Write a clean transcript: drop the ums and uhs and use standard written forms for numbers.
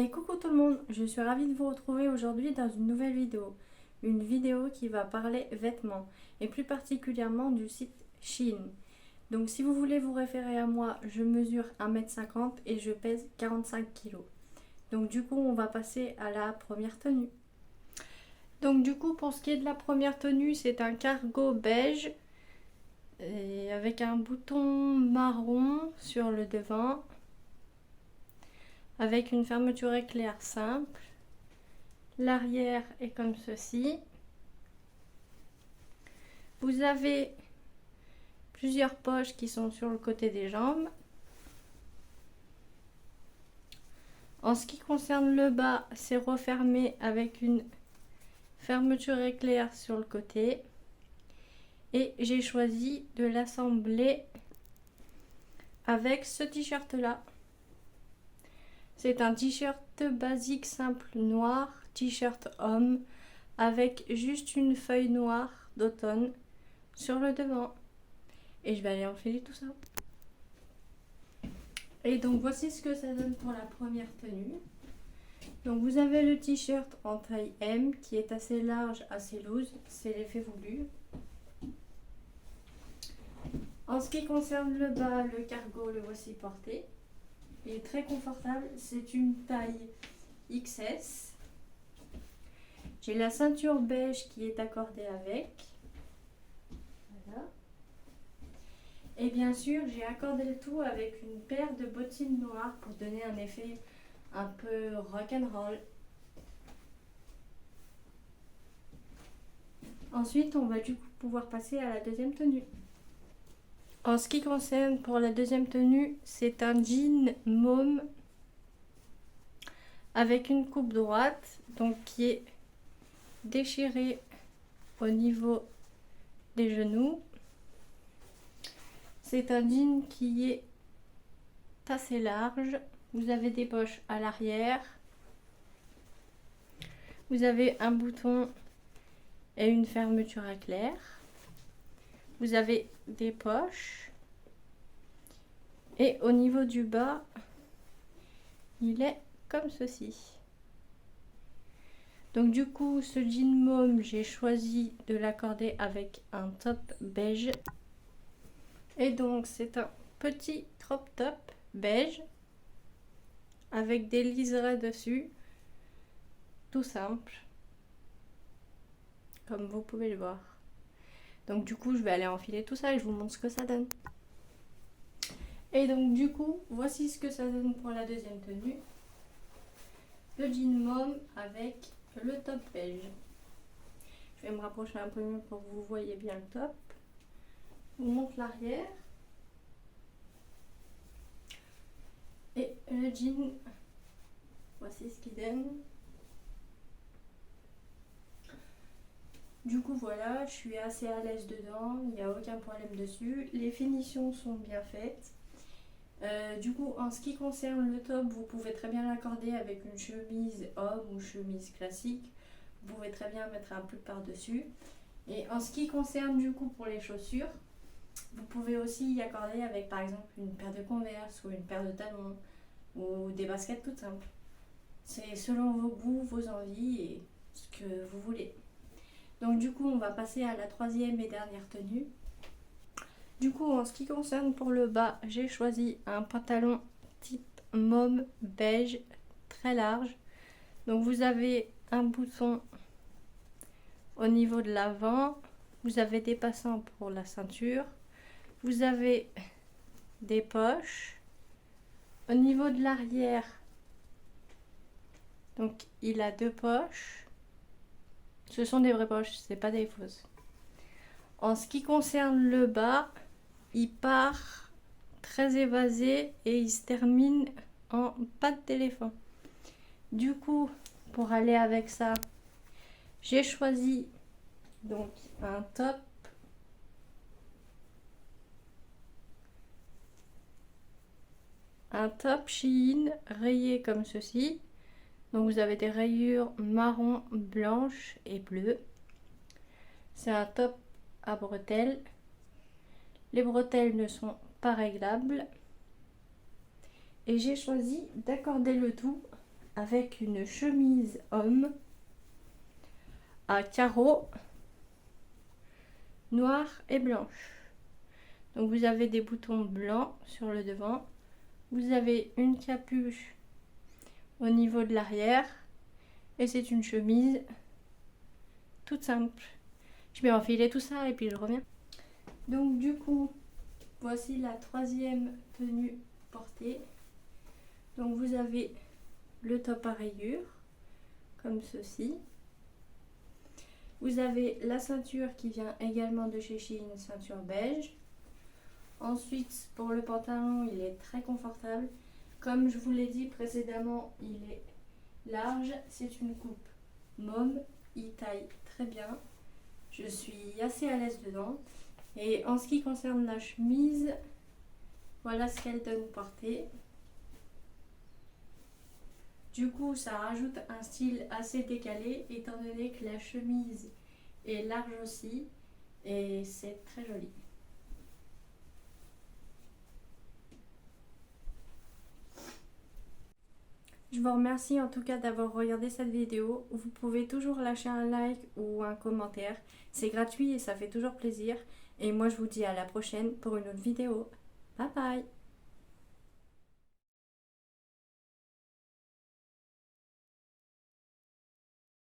Et coucou tout le monde, je suis ravie de vous retrouver aujourd'hui dans une nouvelle vidéo. Une vidéo qui va parler vêtements et plus particulièrement du site Shein. Donc si vous voulez vous référer à moi, je mesure 1m50 et je pèse 45 kg. Donc du coup on va passer à la première tenue. Donc du coup pour ce qui est de la première tenue, c'est un cargo beige et avec un bouton marron sur le devant, avec une fermeture éclair simple. L'arrière est comme ceci. Vous avez plusieurs poches qui sont sur le côté des jambes. En ce qui concerne le bas, c'est refermé avec une fermeture éclair sur le côté. Et j'ai choisi de l'assembler avec ce t-shirt là. C'est un t-shirt basique simple noir, t-shirt homme, avec juste une feuille noire d'automne sur le devant. Et je vais aller enfiler tout ça. Et donc voici ce que ça donne pour la première tenue. Donc vous avez le t-shirt en taille M qui est assez large, assez loose, c'est l'effet voulu. En ce qui concerne le bas, le cargo, le voici porté. Il est très confortable, c'est une taille XS. J'ai la ceinture beige qui est accordée avec. Voilà. Et bien sûr, j'ai accordé le tout avec une paire de bottines noires pour donner un effet un peu rock'n'roll. Ensuite, on va du coup pouvoir passer à la deuxième tenue. En ce qui concerne pour la deuxième tenue, c'est un jean môme avec une coupe droite, donc qui est déchiré au niveau des genoux. C'est un jean qui est assez large. Vous avez des poches à l'arrière. Vous avez un bouton et une fermeture à éclair. Vous avez des poches. Et au niveau du bas, il est comme ceci. Donc du coup, ce jean môme, j'ai choisi de l'accorder avec un top beige. Et donc c'est un petit crop top beige avec des liserés dessus, tout simple, comme vous pouvez le voir. Donc du coup, je vais aller enfiler tout ça et je vous montre ce que ça donne. Et donc du coup, voici ce que ça donne pour la deuxième tenue. Le jean môme avec le top beige. Je vais me rapprocher un peu mieux pour que vous voyez bien le top. Je vous montre l'arrière. Et le jean, voici ce qu'il donne. Du coup voilà, je suis assez à l'aise dedans, il n'y a aucun problème dessus. Les finitions sont bien faites. Du coup, en ce qui concerne le top, vous pouvez très bien l'accorder avec une chemise homme ou chemise classique. Vous pouvez très bien mettre un pull par-dessus. Et en ce qui concerne du coup pour les chaussures, vous pouvez aussi y accorder avec par exemple une paire de Converse ou une paire de talons ou des baskets toutes simples. C'est selon vos goûts, vos envies et ce que vous voulez. Donc du coup, on va passer à la troisième et dernière tenue. Du coup, en ce qui concerne pour le bas, j'ai choisi un pantalon type môme beige très large. Donc vous avez un bouton au niveau de l'avant, vous avez des passants pour la ceinture, vous avez des poches. Au niveau de l'arrière, donc il a deux poches. Ce sont des vraies poches, c'est pas des fausses. En ce qui concerne le bas, il part très évasé et il se termine en patte d'éléphant. Du coup, pour aller avec ça, j'ai choisi donc un top Shein rayé comme ceci. Donc vous avez des rayures marron, blanche et bleues. C'est un top à bretelles. Les bretelles ne sont pas réglables. Et j'ai choisi d'accorder le tout avec une chemise homme à carreaux noirs et blanches. Donc vous avez des boutons blancs sur le devant. Vous avez une capuche au niveau de l'arrière. Et c'est une chemise toute simple. Je vais enfiler tout ça et puis je reviens. Donc du coup, voici la troisième tenue portée. Donc vous avez le top à rayures, comme ceci. Vous avez la ceinture qui vient également de chez Shein, ceinture beige. Ensuite, pour le pantalon, il est très confortable. Comme je vous l'ai dit précédemment, il est large. C'est une coupe môme. Il taille très bien. Je suis assez à l'aise dedans. Et en ce qui concerne la chemise, voilà ce qu'elle donne portée. Du coup, ça rajoute un style assez décalé, étant donné que la chemise est large aussi. Et c'est très joli. Je vous remercie en tout cas d'avoir regardé cette vidéo. Vous pouvez toujours lâcher un like ou un commentaire. C'est gratuit et ça fait toujours plaisir. Et moi je vous dis à la prochaine pour une autre vidéo. Bye bye!